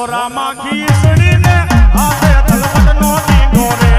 હોરામાં ખીસડીને હાથે તલવટનો દીનો રે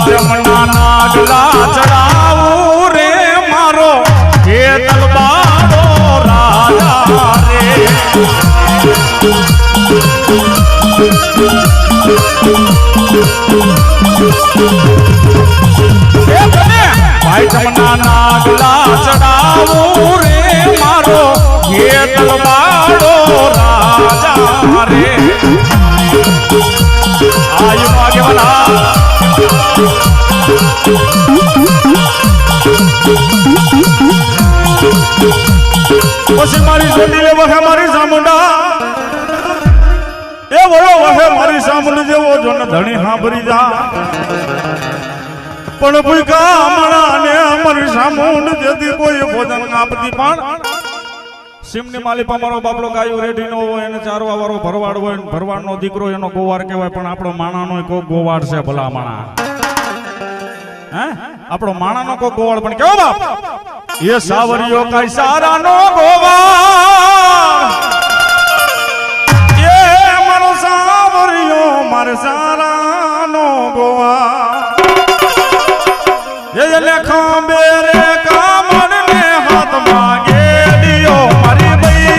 જમના નાગલા ચડાવું રે મારો હે તલવારો રાજા રે ભાઈ જમના નાગલા ચડાવું રે મારો હે તલવારો રાજા રે આયુ આગેવાલા પછી મારી જોડી વહે મારી સામુંડા એ વળો વહે મારી સામુંડ જેવો જોન ધણી સાંભળી જા પણ ભૂકા હમણાં ને મારી સામુંડ જેથી કોઈ ભોજન આપતી પણ સિમની માલિપા મારો બાપલો ગાયો રેઢીનો હોય એને ચારવા વાળો ભરવાડ હોય ભરવાડનો દીકરો એનો ગોવાર કહેવાય પણ આપણો માણાનો કોઈ ગોવાડ છે ભલા માણા હે આપણો માણાનો કોઈ ગોવાડ પણ કેવો બાપ એ સાવરિયો કઈ સારાનો ગોવાડ એ મારો સાવરિયો મારે સારાનો ગોવાડ એ લેખા બેરે કામણ ને હાથ માંગે દિયો મારી બઈ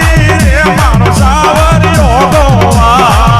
રે મારો સાવરિયો ગોવાડ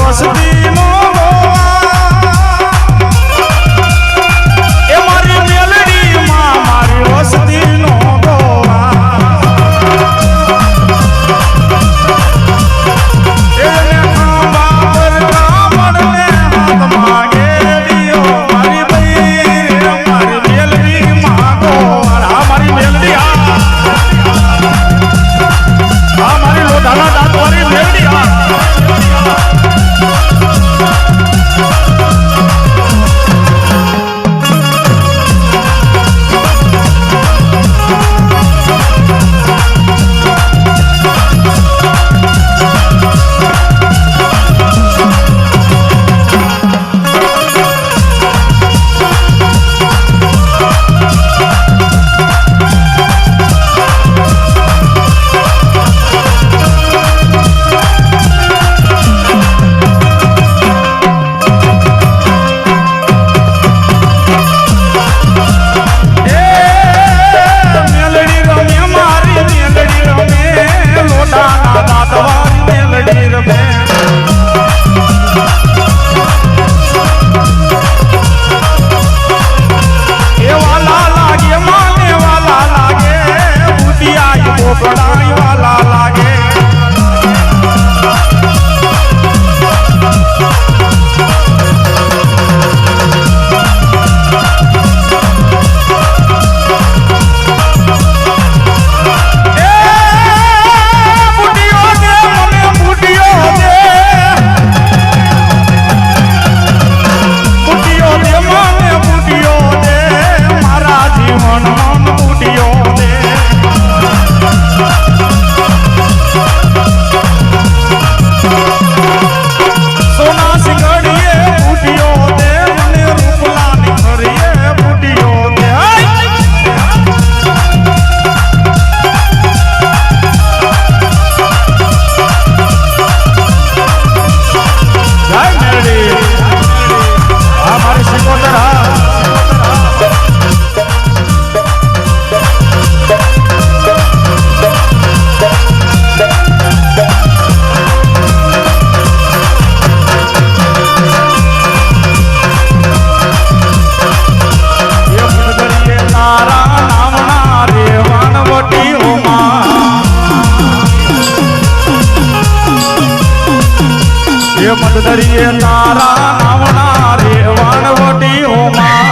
વસતી નો એ મારી મેલડી માં મારી વસતી નો મતદરીએ તારા નામના રે વાણવટી હોમાં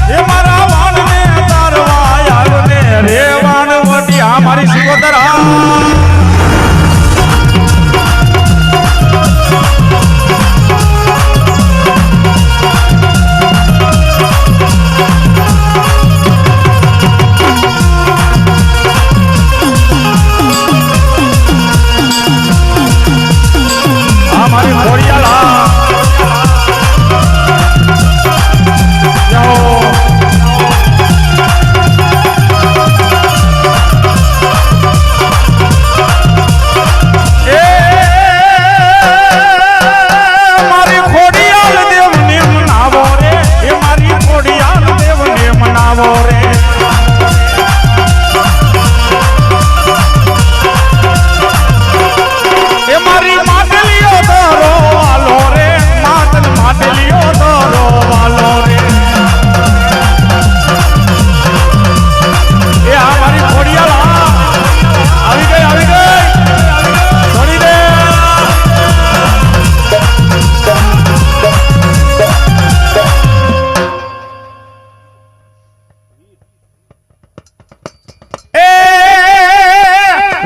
એ મારા વાણને તારવા આવ્યો ને રે વાણવટી આ મારી સિકોતરા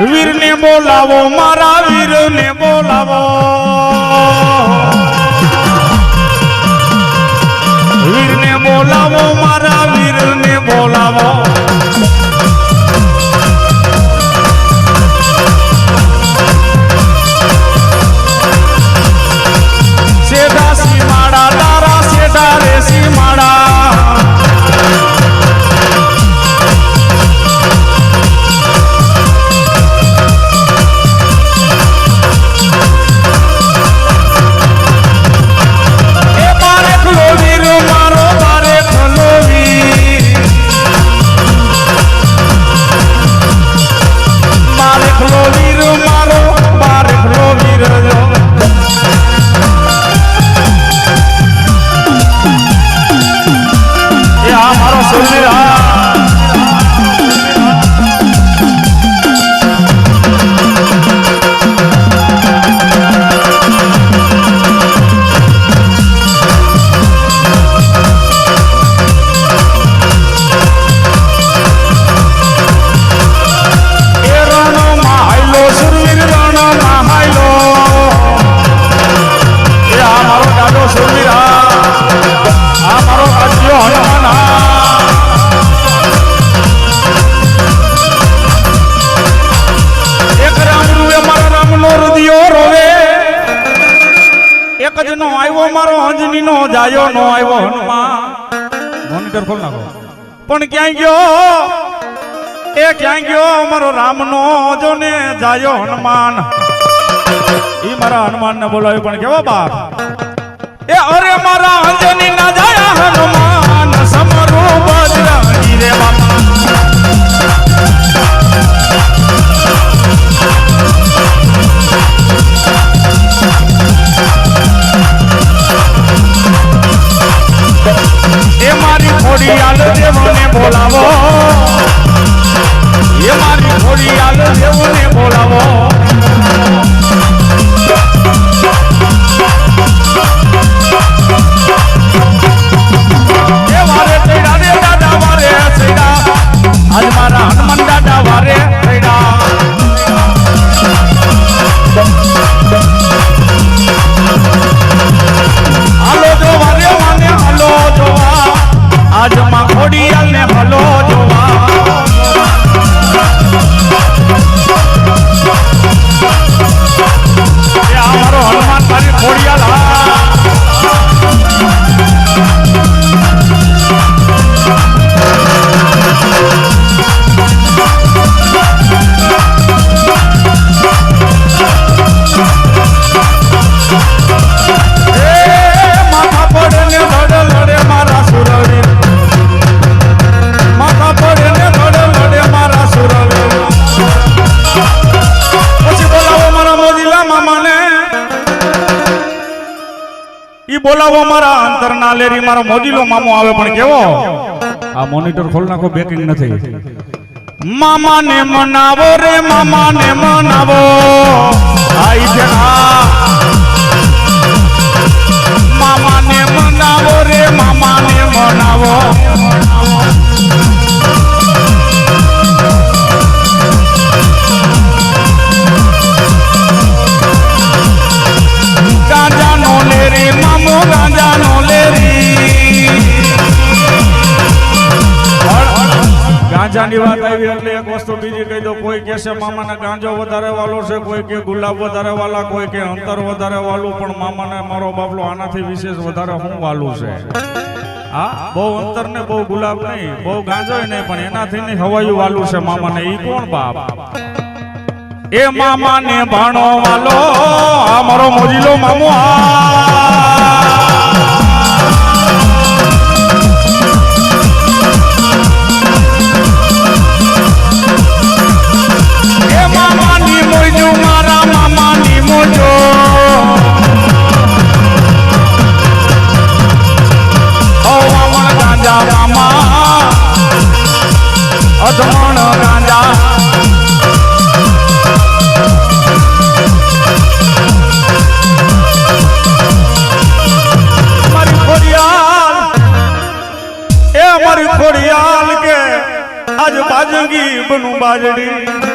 વીરને બોલાવો મારા વીરને બોલાવો વીરને બોલાવો મારા વીરને બોલાવો સેડા સીમાડા તારા સેડા રે સીમાડા મારો બારે ખલો વીર અંજની નો જાયો નો આવ્યો હનુમાન મોનિટર ખોલ નાખો પણ ક્યાં ગયો એ ક્યાં ગયો અમારો રામ નો જો ને જાયો હનુમાન ઈ મારા હનુમાન ને બોલાવ્યો પણ કેવો બાપ એ અરે મારા અંજની ના જાયા હનુમાન સમરો બજરંગી રે બાપા એ મારી ખોડિયાલ દેવને બોલાવો એ મારી ખોડિયાલ દેવને બોલાવો એ વારે ચડ્યા રે દાદા વારે ચડ્યા આજ મારા હનુમાન દાદા વારે ચડ્યા હાલો જો વારે માને હાલો જોવા આજ માં ખોડિયાલ ને હાલો જોવા એ અમારો હનુમાન મારી ખોડિયાલ બોલાવો મારા અંતરના લેરી મારો મોજીલો મામો આવે પણ કેવો આ મોનિટર ખોલ નાખો બેકિંગ નથી મામા ને મનાવો રે મામા ને મનાવો આઈ જણા મામા ને મનાવો રે મામા ને મનાવો ગાંજા નો લેરી મામો ગાંજા નો લેરી ગાંજાની વાત આવી એટલે એક વસ્તુ બીજી કહી દો કોઈ કહે છે મામાને ગાંજો વધારે વાલો છે કોઈ કે ગુલાબ વધારે વાલા કોઈ કે અંતર વધારે વાલું પણ મામાને મારો બાપલો આનાથી વિશેષ વધારે હું વાલું છે હા બહુ અંતર ને બહુ ગુલાબ નહીં બહુ ગાંજો નહીં પણ એનાથી નહીં હવાયું વાલું છે મામાને ઈ કોણ બાપ એ મામા ને ભાણો વાલો આ મારો મોજીલો મામો એ મામા ની મોજો મારા મામા ની મોજો ઓ મામા ગાંજા મામા અધમણ ગાંજા ખોડિયાલ કે આજ બાજંગી બનું બાજડી